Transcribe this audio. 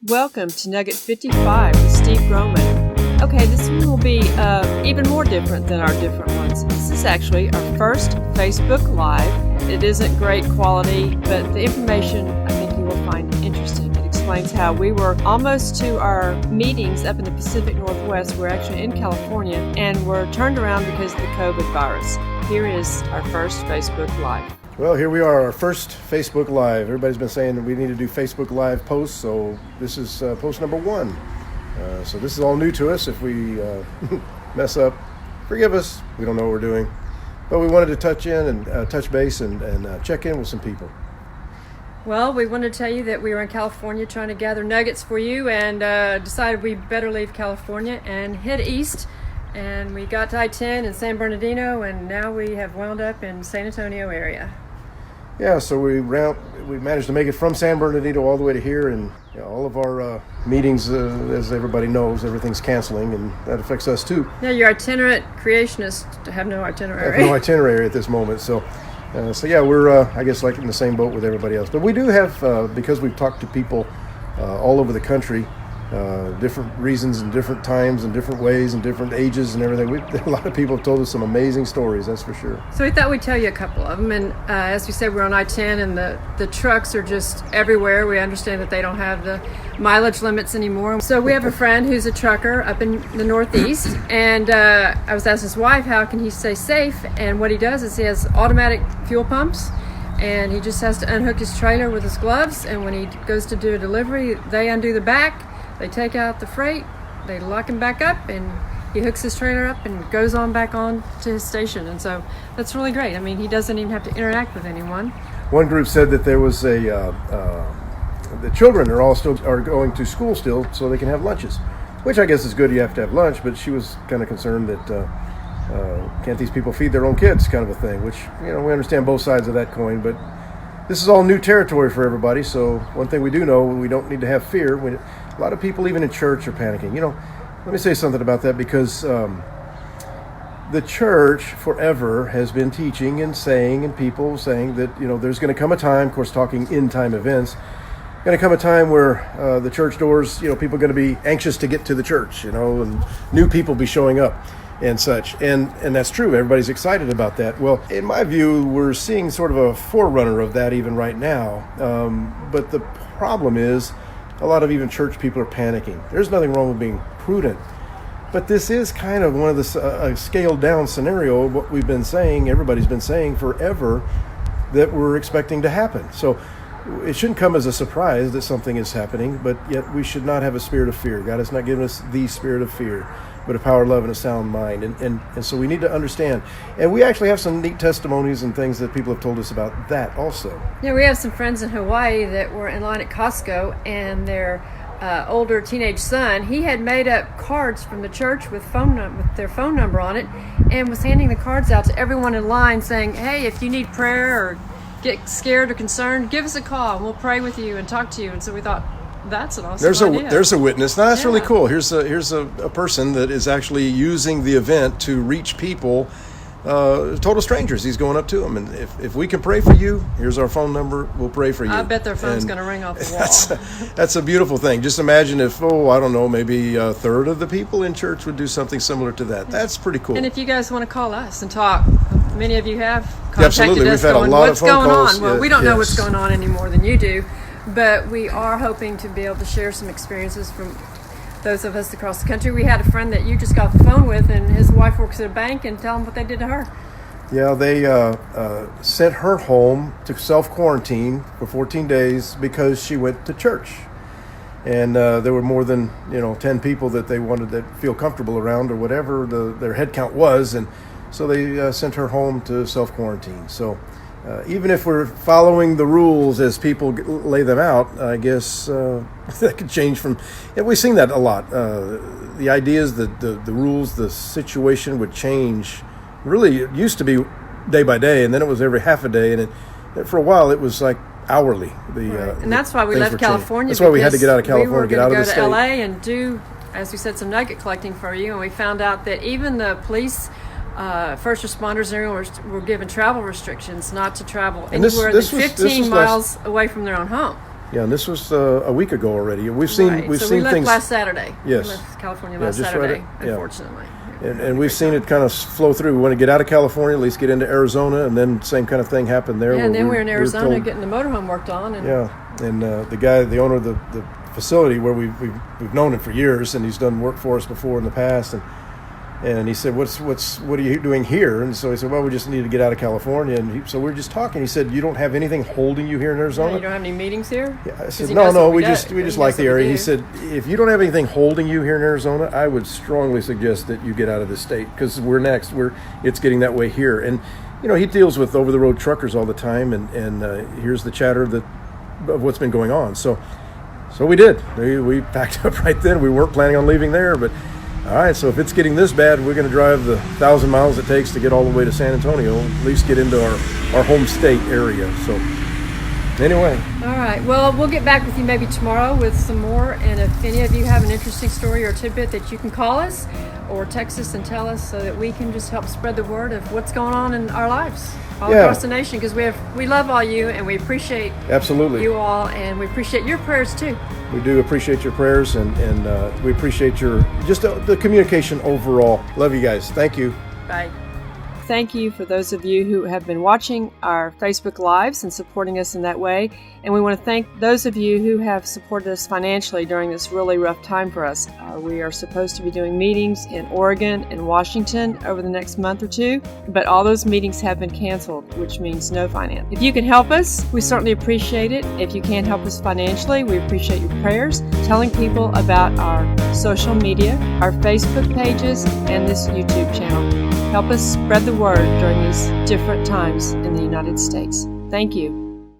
Welcome to Nugget 55 with Steve Groman. Okay, this one will be even more different than our different ones. This is actually our first Facebook Live. It isn't great quality, but the information I think you will find interesting. It explains how we were almost to our meetings up in the Pacific Northwest. We're actually in California, and we're turned around because of the COVID virus. Here is our first Facebook Live. Well, here we are, our first Facebook Live. Everybody's been saying that we need to do Facebook Live posts, so this is post number 1. So this is all new to us. If we mess up, forgive us. We don't know what we're doing. But we wanted to touch base and check in with some people. Well, we wanted to tell you that we were in California trying to gather nuggets for you and decided we better leave California and head east. And we got to I-10 in San Bernardino, and now we have wound up in San Antonio area. Yeah, so we managed to make it from San Bernardino all the way to here, and all of our meetings, as everybody knows, everything's canceling, and that affects us too. Yeah, your itinerant creationists have no itinerary. I have no itinerary at this moment, so yeah, we're I guess like in the same boat with everybody else. But we do have, because we've talked to people all over the country, different reasons and different times and different ways and different ages and everything. A lot of people have told us some amazing stories, that's for sure. So we thought we'd tell you a couple of them. And as we said, we're on I-10 and the trucks are just everywhere. We understand that they don't have the mileage limits anymore. So we have a friend who's a trucker up in the Northeast. And I was asking his wife, how can he stay safe? And what he does is he has automatic fuel pumps. And he just has to unhook his trailer with his gloves. And when he goes to do a delivery, they undo the back. They take out the freight, they lock him back up, and he hooks his trailer up and goes on back on to his station. And so that's really great. I mean, he doesn't even have to interact with anyone. One group said that there was the children are going to school still so they can have lunches, which I guess is good. You have to have lunch, but she was kind of concerned that can't these people feed their own kids, kind of a thing, which, we understand both sides of that coin, but this is all new territory for everybody. So one thing we do know, we don't need to have fear. A lot of people, even in church, are panicking. Let me say something about that, because the church forever has been teaching and saying, and people saying that, there's going to come a time, of course, talking end-time events, going to come a time where the church doors, people are going to be anxious to get to the church, and new people be showing up and such. And that's true. Everybody's excited about that. Well, in my view, we're seeing sort of a forerunner of that even right now. But the problem is, a lot of even church people are panicking. There's nothing wrong with being prudent. But this is kind of one of the scaled down scenario of what we've been saying, everybody's been saying forever, that we're expecting to happen. So it shouldn't come as a surprise that something is happening, but yet we should not have a spirit of fear. God has not given us the spirit of fear, but a power, love, and a sound mind. And so we need to understand. And we actually have some neat testimonies and things that people have told us about that also. Yeah, we have some friends in Hawaii that were in line at Costco, and their older teenage son, he had made up cards from the church with their phone number on it, and was handing the cards out to everyone in line saying, hey, if you need prayer or get scared or concerned, give us a call and we'll pray with you and talk to you. And so we thought, that's an awesome idea. There's a witness. Now that's really cool. Here's a person that is actually using the event to reach people, total strangers. He's going up to them, and if we can pray for you, here's our phone number. We'll pray for you. I bet their phone's going to ring off the wall. That's a beautiful thing. Just imagine if, I don't know, maybe a third of the people in church would do something similar to that. That's pretty cool. And if you guys want to call us and talk, many of you have contacted absolutely. us. We've had a lot what's of phone going calls. on? Well, we don't know what's going on any more than you do. But we are hoping to be able to share some experiences from those of us across the country. We had a friend that you just got the phone with, and his wife works at a bank, and tell them what they did to her. Yeah, they sent her home to self-quarantine for 14 days because she went to church. And there were more than 10 people that they wanted to feel comfortable around, or whatever their head count was. And so they sent her home to self-quarantine. So even if we're following the rules as people lay them out, I guess that could change from... Yeah, we've seen that a lot. The idea is that the rules, the situation would change. Really, it used to be day by day, and then it was every half a day. And for a while, it was like hourly. And that's why we left California. That's why we had to get out of California, get out of the state. We were going to go to LA and do, as we said, some nugget collecting for you. And we found out that even the police... first responders were given travel restrictions not to travel anywhere than 15 miles away from their own home. Yeah, and this was a week ago already. We've seen Right. we've So seen we left things. last Saturday. Yes. We left California Yeah, last just Saturday, yeah. unfortunately. And we've seen it kind of flow through. We want to get out of California, at least get into Arizona, and then same kind of thing happened there. Yeah, and where then we're in we were Arizona told- getting the motorhome worked on. And Yeah, and the owner of the facility where we've known him for years, and he's done work for us before in the past, and he said, what are you doing here? And so he said, well, we just need to get out of California. And so we were just talking. He said, you don't have anything holding you here in Arizona? you don't have any meetings here? Yeah, I 'Cause said, he no, knows no, what we do. just He like knows the what we area. He do. said, if you don't have anything holding you here in Arizona, I would strongly suggest that you get out of the state because we're next. It's getting that way here. And, he deals with over-the-road truckers all the time, and here's the chatter of what's been going on. So we did. We packed up right then. We weren't planning on leaving there, but all right, so if it's getting this bad, we're going to drive the 1,000 miles it takes to get all the way to San Antonio, at least get into our home state area. So anyway. All right. Well, we'll get back with you maybe tomorrow with some more. And if any of you have an interesting story or tidbit that you can call us or text us and tell us so that we can just help spread the word of what's going on in our lives all across the nation, because we love all you and we appreciate Absolutely. you all, and we appreciate your prayers too. We do appreciate your prayers, and we appreciate the communication overall. Love you guys. Thank you. Bye. Thank you for those of you who have been watching our Facebook Lives and supporting us in that way. And we want to thank those of you who have supported us financially during this really rough time for us. We are supposed to be doing meetings in Oregon and Washington over the next month or two, but all those meetings have been canceled, which means no finance. If you can help us, we certainly appreciate it. If you can't help us financially, we appreciate your prayers, telling people about our social media, our Facebook pages, and this YouTube channel. Help us spread the word during these different times in the United States. Thank you.